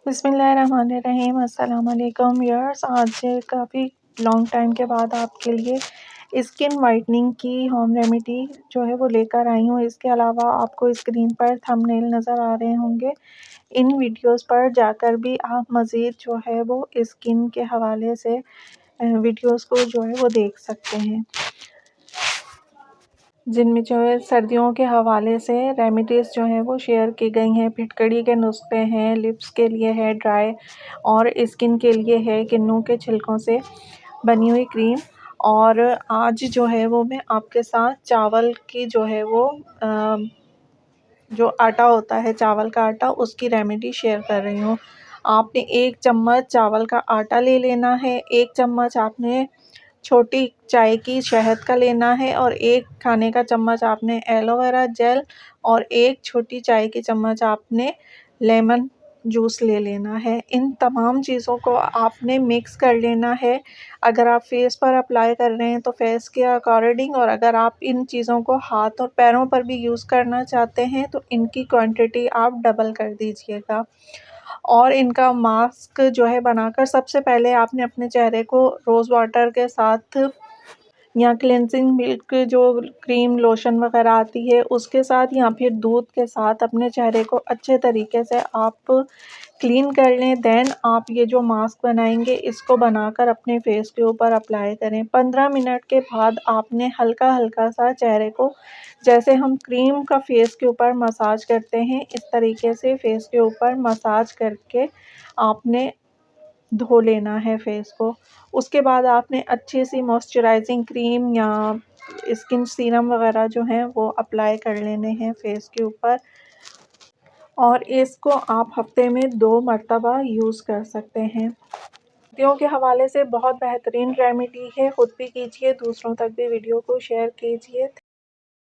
बिस्मिल्लाहिर्रहमानिर्रहीम। अस्सलाम वालेकुम यार्स। आज काफ़ी लॉन्ग टाइम के बाद आपके लिए स्किन वाइटनिंग की होम रेमेडी जो है वो लेकर आई हूँ। इसके अलावा आपको स्क्रीन पर थंबनेल नज़र आ रहे होंगे, इन वीडियोस पर जाकर भी आप मज़ीद जो है वो स्किन के हवाले से वीडियोस को जो है वो देख सकते हैं, जिनमें जो है सर्दियों के हवाले से रेमेडीज़ जो हैं वो शेयर की गई हैं। फिटकड़ी के नुस्खे हैं, लिप्स के लिए है ड्राई, और स्किन के लिए है किन्नू के छिलकों से बनी हुई क्रीम। और आज जो है वो मैं आपके साथ चावल की जो है वो जो आटा होता है, चावल का आटा, उसकी रेमेडी शेयर कर रही हूँ। आपने 1 चम्मच चावल का आटा ले लेना है, 1 चम्मच आपने छोटी चाय की शहद का लेना है, और 1 खाने का चम्मच आपने एलोवेरा जेल, और 1 छोटी चाय की चम्मच आपने लेमन जूस ले लेना है। इन तमाम चीज़ों को आपने मिक्स कर लेना है। अगर आप फेस पर अप्लाई कर रहे हैं तो फेस के अकॉर्डिंग, और अगर आप इन चीज़ों को हाथ और पैरों पर भी यूज़ करना चाहते हैं तो इनकी क्वांटिटी आप डबल कर दीजिएगा। और इनका मास्क जो है बनाकर सबसे पहले आपने अपने चेहरे को रोज़ वाटर के साथ या क्लेंजिंग मिल्क जो क्रीम लोशन वगैरह आती है उसके साथ, या फिर दूध के साथ अपने चेहरे को अच्छे तरीके से आप क्लीन कर लें। देन आप ये जो मास्क बनाएंगे इसको बनाकर अपने फेस के ऊपर अप्लाई करें। 15 मिनट के बाद आपने हल्का हल्का सा चेहरे को, जैसे हम क्रीम का फेस के ऊपर मसाज करते हैं, इस तरीके से फेस के ऊपर मसाज करके आपने धो लेना है फेस को। उसके बाद आपने अच्छी सी मॉइस्चराइजिंग क्रीम या स्किन सीरम वगैरह जो हैं वो अप्लाई कर लेने हैं फेस के ऊपर, और इसको आप हफ्ते में 2 मरतबा यूज़ कर सकते हैं। सर्दियों के हवाले से बहुत बेहतरीन रेमेडी है। खुद भी कीजिए, दूसरों तक भी वीडियो को शेयर कीजिए।